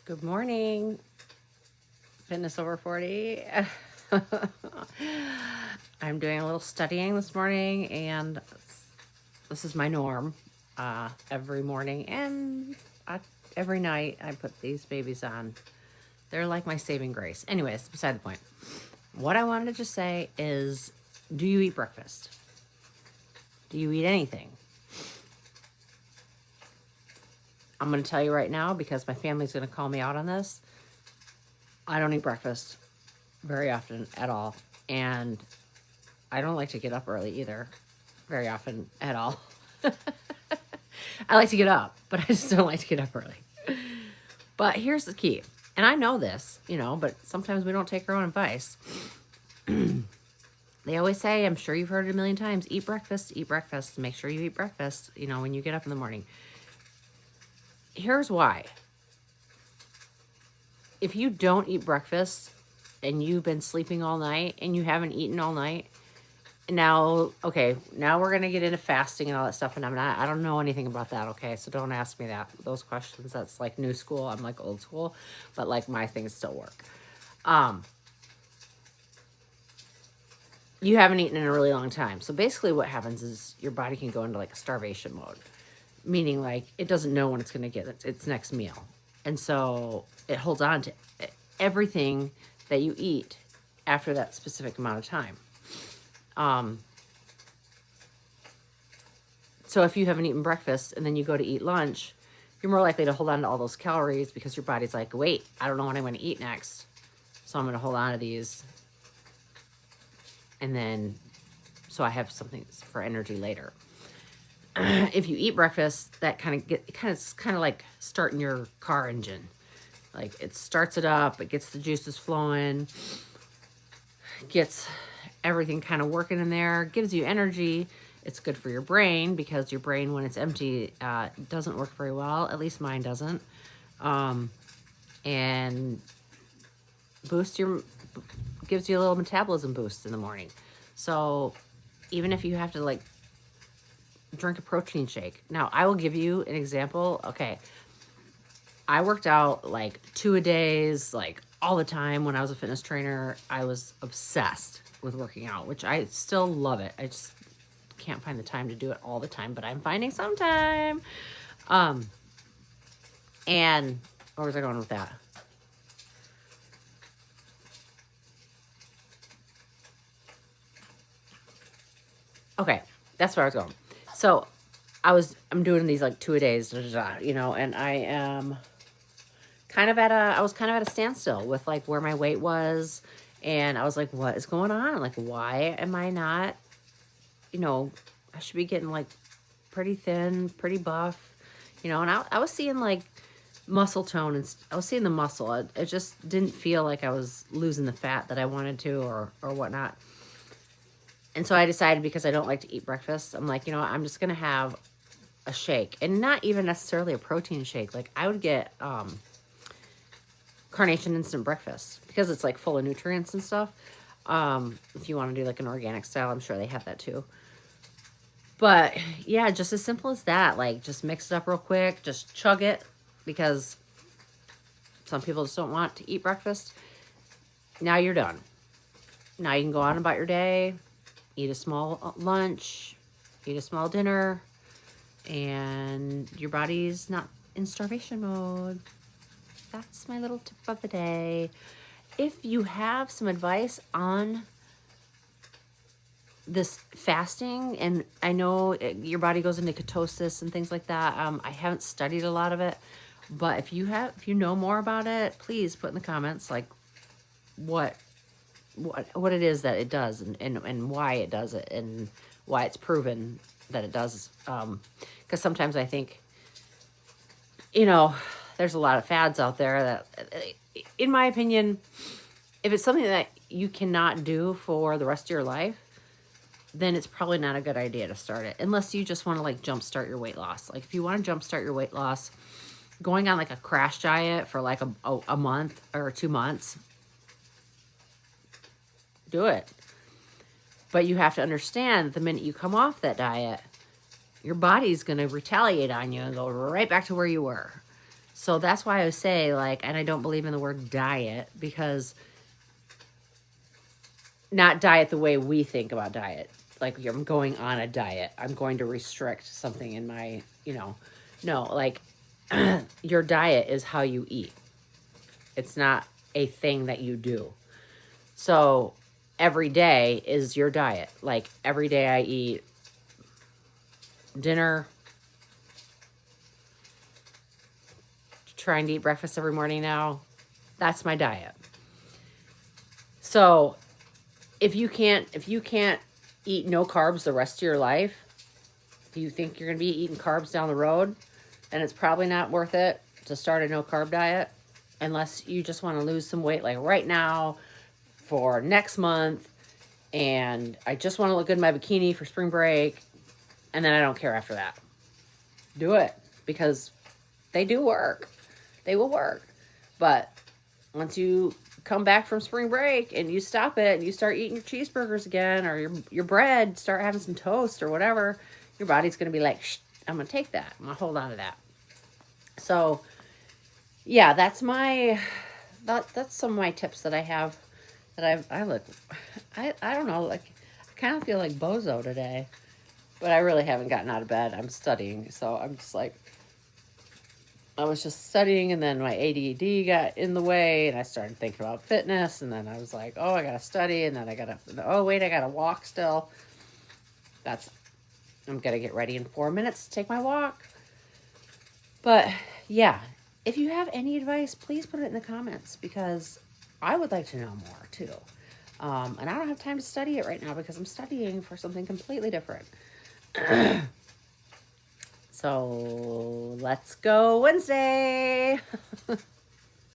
Good morning, Fitness Over 40. I'm doing a little studying this morning, and this is my norm every morning and every night. I put these babies on. They're like my saving grace. Anyways, beside the point. What I wanted to just say is, do you eat breakfast? Do you eat anything? I'm going to tell you right now because my family's going to call me out on this. I don't eat breakfast very often at all. And I don't like to get up early either, very often at all. I like to get up, but I just don't like to get up early. But here's the key. And I know this, but sometimes we don't take our own advice. They always say, I'm sure you've heard it a million times, eat breakfast. Make sure you eat breakfast, when you get up in the morning. Here's why. If you don't eat breakfast and you've been sleeping all night and you haven't eaten all night, now we're going to get into fasting and all that stuff. And I don't know anything about that. Okay. So don't ask me those questions. That's like new school. I'm like old school, but like my things still work. You haven't eaten in a really long time. So basically what happens is your body can go into like a starvation mode, meaning like it doesn't know when it's going to get its next meal. And so it holds on to everything that you eat after that specific amount of time. So if you haven't eaten breakfast and then you go to eat lunch, you're more likely to hold on to all those calories because your body's like, wait, I don't know what I'm going to eat next. So I'm going to hold on to these. And then, so I have something for energy later. If you eat breakfast, that kind of like starting your car engine. Like it starts it up, it gets the juices flowing, gets everything kind of working in there, gives you energy. It's good for your brain because your brain, when it's empty, doesn't work very well. At least mine doesn't. And gives you a little metabolism boost in the morning. So even if you have to like drink a protein shake. Now I will give you an example. Okay. I worked out like 2-a-days, like all the time when I was a fitness trainer. I was obsessed with working out, which I still love it. I just can't find the time to do it all the time, but I'm finding some time. And where was I going with that? Okay, that's where I was going. So I'm doing these like 2-a-days, and I am I was kind of at a standstill with like where my weight was. And I was like, what is going on? Like, why am I not, I should be getting like pretty thin, pretty buff, and I was seeing like muscle tone and I was seeing the muscle. It just didn't feel like I was losing the fat that I wanted to or whatnot. And so I decided, because I don't like to eat breakfast, I'm like, I'm just going to have a shake, and not even necessarily a protein shake. Like I would get, Carnation Instant Breakfast because it's like full of nutrients and stuff. If you want to do like an organic style, I'm sure they have that too. But yeah, just as simple as that. Like just mix it up real quick, just chug it, because some people just don't want to eat breakfast. Now you're done. Now you can go on about your day, eat a small lunch, eat a small dinner, and your body's not in starvation mode. That's my little tip of the day. If you have some advice on this fasting, and I know your body goes into ketosis and things like that. I haven't studied a lot of it, but if you know more about it, please put in the comments like what it is that it does, and why it does it, and why it's proven that it does. Because sometimes I think, there's a lot of fads out there that, in my opinion, if it's something that you cannot do for the rest of your life, then it's probably not a good idea to start it, unless you just want to like jumpstart your weight loss. Like if you want to jumpstart your weight loss, going on like a crash diet for like a month or 2 months, do it. But you have to understand, the minute you come off that diet, your body's going to retaliate on you and go right back to where you were. So that's why I say, like, and I don't believe in the word diet, because not diet the way we think about diet. Like, I'm going on a diet. I'm going to restrict something in my, no, like, your diet is how you eat. It's not a thing that you do. So every day is your diet. Like, every day I eat dinner, trying to eat breakfast every morning now. That's my diet. So if you can't eat no carbs the rest of your life, do you think you're going to be eating carbs down the road? Then it's probably not worth it to start a no carb diet, unless you just want to lose some weight like right now for next month, and I just want to look good in my bikini for spring break, and then I don't care after that. Do it, because they do work. They will work. But once you come back from spring break and you stop it and you start eating your cheeseburgers again, or your bread, start having some toast or whatever, your body's going to be like, shh, I'm going to take that. I'm going to hold on to that. So yeah, that's some of my tips that I have, that I don't know, like, I kind of feel like bozo today, but I really haven't gotten out of bed. I'm studying. So I'm just like, I was just studying, and then my ADD got in the way, and I started thinking about fitness, and then I was like, oh, I got to study, and then I got to walk still. I'm going to get ready in 4 minutes to take my walk. But yeah, if you have any advice, please put it in the comments, because I would like to know more too. And I don't have time to study it right now because I'm studying for something completely different. So let's go Wednesday.